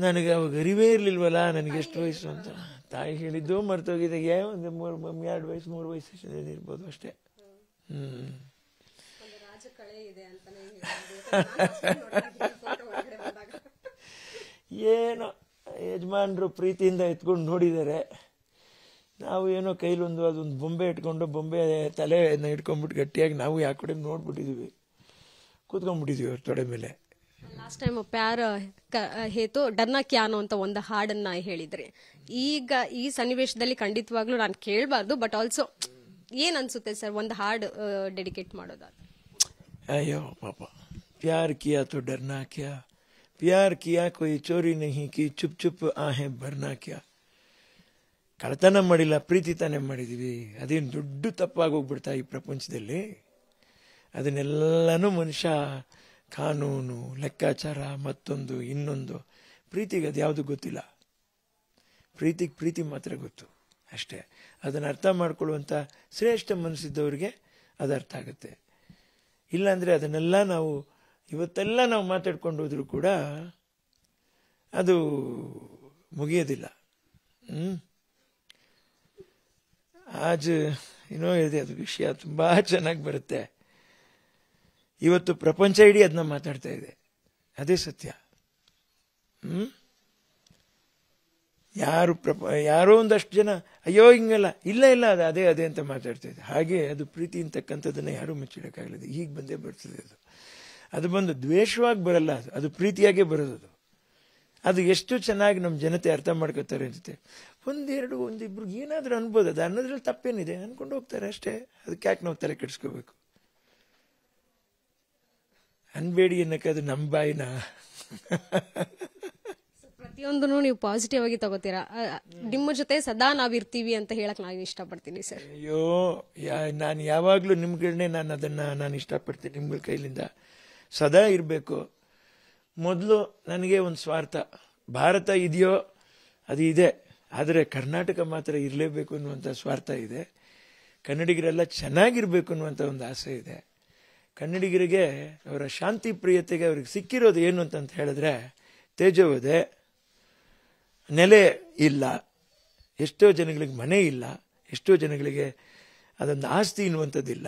ನನಗೆ ಅವಾಗ ಅರಿವೇ ಇರ್ಲಿಲ್ವಲ್ಲ ನನಗೆ ಎಷ್ಟು ವಯಸ್ಸು ಅಂತ. ತಾಯಿ ಹೇಳಿದ್ದು ಮರ್ತೋಗಿದೆ. ಒಂದು 2 ವಯಸ್ಸು 3 ವಯಸ್ಸು ಇರ್ಬೋದು ಅಷ್ಟೇ. ಏನೋ ಯಜಮಾನ್ರು ಪ್ರೀತಿಯಿಂದ ಎತ್ಕೊಂಡು ನೋಡಿದ್ದಾರೆ. ನಾವು ಏನೋ ಕೈಲೊಂದು ಅದೊಂದು ಬೊಂಬೆ ಇಟ್ಕೊಂಡು ಬೊಂಬೆ ತಲೆನ ಇಟ್ಕೊಂಡ್ಬಿಟ್ಟು ಗಟ್ಟಿಯಾಗಿ ನಾವು ಯಾವ ಕಡೆ ನೋಡ್ಬಿಟ್ಟಿದೀವಿ, ಕೂತ್ಕೊಂಡ್ಬಿಟ್ಟಿದೀವಿ ಅವ್ರ ತೊಡೆ ಮೇಲೆ. ಲಾಸ್ಟ್ ಟೈಮ್ ಪ್ಯಾರ್ ಹೇತು ಡರ್ನಾ ಕ್ಯಾ ಅನ್ನೋ ಅಂತ ಒಂದು ಹಾಡನ್ನ ಹೇಳಿದ್ರಿ. ಈಗ ಈ ಸನ್ನಿವೇಶದಲ್ಲಿ ಖಂಡಿತವಾಗ್ಲೂ ನಾನು ಕೇಳಬಾರ್ದು, ಬಟ್ ಆಲ್ಸೋ ಏನ್ ಅನ್ಸುತ್ತೆ ಸರ್ ಒಂದು ಹಾಡು ಡೆಡಿಕೇಟ್ ಮಾಡೋದಾದ್ರೆ? ಅಯ್ಯೋ ಪಾಪ, ಪ್ಯಾರ್ ಕಿಯಾ ತೋ ಡರ್ನಾ ಕ್ಯಾ, ಪ್ಯಾರ್ ಕಿಯಾ ಕೊಯ್ ಚೋರಿ ನಹಿ ಕಿ, ಚುಪ್ ಚುಪ್ ಆಹೆ ಬರ್ನಾ ಕ್ಯಾ. ಕಳತನ ಮಾಡಿಲ್ಲ, ಪ್ರೀತಿ ತಾನೇ ಮಾಡಿದೀವಿ. ಅದೇನು ದೊಡ್ಡ ತಪ್ಪಾಗೋಗ್ಬಿಡ್ತಾ ಈ ಪ್ರಪಂಚದಲ್ಲಿ? ಅದನ್ನೆಲ್ಲನೂ ಮನುಷ್ಯ ಕಾನೂನು, ಲೆಕ್ಕಾಚಾರ, ಮತ್ತೊಂದು ಇನ್ನೊಂದು. ಪ್ರೀತಿಗೆ ಅದು ಯಾವುದು ಗೊತ್ತಿಲ್ಲ. ಪ್ರೀತಿಗೆ ಪ್ರೀತಿ ಮಾತ್ರ ಗೊತ್ತು ಅಷ್ಟೇ. ಅದನ್ನು ಅರ್ಥ ಮಾಡ್ಕೊಳ್ಳುವಂಥ ಶ್ರೇಷ್ಠ ಮನಸ್ಸಿದ್ದವ್ರಿಗೆ ಅದು ಅರ್ಥ ಆಗುತ್ತೆ. ಇಲ್ಲಾಂದರೆ ಅದನ್ನೆಲ್ಲ ನಾವು ಇವತ್ತೆಲ್ಲ ನಾವು ಮಾತಾಡ್ಕೊಂಡು ಹೋದ್ರೂ ಕೂಡ ಅದು ಮುಗಿಯೋದಿಲ್ಲ. ಆಜ್ ಏನೋ ಹೇಳಿದೆ, ಅದು ವಿಷಯ ತುಂಬ ಚೆನ್ನಾಗಿ ಬರುತ್ತೆ. ಇವತ್ತು ಪ್ರಪಂಚ ಇಡೀ ಅದನ್ನ ಮಾತಾಡ್ತಾ ಇದೆ, ಅದೇ ಸತ್ಯ. ಯಾರೋ ಒಂದಷ್ಟು ಜನ ಅಯ್ಯೋ ಹಿಂಗಲ್ಲ, ಇಲ್ಲ ಇಲ್ಲ ಅದು ಅದೇ ಅದೇ ಅಂತ ಮಾತಾಡ್ತಾ ಇದೆ. ಹಾಗೆ ಅದು ಪ್ರೀತಿ ಅಂತಕ್ಕಂಥದ್ದನ್ನ ಯಾರೂ ಮುಚ್ಚಿಡಕ್ಕಾಗಲಿದೆ. ಈಗ ಬಂದೇ ಬರ್ತದೆ. ಅದು ಬಂದು ದ್ವೇಷವಾಗಿ ಬರಲ್ಲ, ಅದು ಪ್ರೀತಿಯಾಗೇ ಬರೋದು. ಅದು ಎಷ್ಟು ಚೆನ್ನಾಗಿ ನಮ್ಮ ಜನತೆ ಅರ್ಥ ಮಾಡ್ಕೋತಾರೆ ಅನ್ಸುತ್ತೆ. ಒಂದಿಬ್ರು ಏನಾದರೂ ಅನ್ಬೋದು, ಅದು ಅನ್ನೋದ್ರಲ್ಲಿ ತಪ್ಪೇನಿದೆ ಅನ್ಕೊಂಡು ಹೋಗ್ತಾರೆ ಅಷ್ಟೇ. ಅದಕ್ಕೆ ಯಾಕೆ ನಾವು ತಲೆ ಕೆಡಿಸ್ಕೋಬೇಕು? ಅನ್ಬೇಡಿ ಅನ್ನಕ್ಕೆ ಅದು ನಮ್ಮ ಬಾಯಿನ. ಪ್ರತಿಯೊಂದನ್ನು ನೀವು ಪಾಸಿಟಿವ್ ಆಗಿ ತಗೋತೀರಾ. ನಿಮ್ಮ ಜೊತೆ ಸದಾ ನಾವಿರ್ತೀವಿ ಅಂತ ಹೇಳಕ್ ನಾನು ಇಷ್ಟಪಡ್ತೀನಿ ಸರ್. ಅಯ್ಯೋ, ನಾನು ಯಾವಾಗ್ಲೂ ನಿಮ್ಗಳನ್ನೇ ನಾನು ಇಷ್ಟಪಡ್ತೀನಿ. ನಿಮ್ಗಳ ಕೈಲಿಂದ ಸದಾ ಇರಬೇಕು. ಮೊದಲು ನನಗೆ ಒಂದು ಸ್ವಾರ್ಥ, ಭಾರತ ಇದೆಯೋ ಅದು ಇದೆ, ಆದರೆ ಕರ್ನಾಟಕ ಮಾತ್ರ ಇರಲೇಬೇಕು ಅನ್ನುವಂಥ ಸ್ವಾರ್ಥ ಇದೆ. ಕನ್ನಡಿಗರೆಲ್ಲ ಚೆನ್ನಾಗಿರ್ಬೇಕು ಅನ್ನುವಂಥ ಒಂದು ಆಸೆ ಇದೆ. ಕನ್ನಡಿಗರಿಗೆ ಅವರ ಶಾಂತಿ ಪ್ರಿಯತೆಗೆ ಅವ್ರಿಗೆ ಸಿಕ್ಕಿರೋದು ಏನು ಅಂತ ಹೇಳಿದ್ರೆ ತೇಜೋವಧೆ, ನೆಲೆ ಇಲ್ಲ, ಎಷ್ಟೋ ಜನಗಳಿಗೆ ಮನೆ ಇಲ್ಲ, ಎಷ್ಟೋ ಜನಗಳಿಗೆ ಅದೊಂದು ಆಸ್ತಿ ಅನ್ನುವಂಥದ್ದಿಲ್ಲ.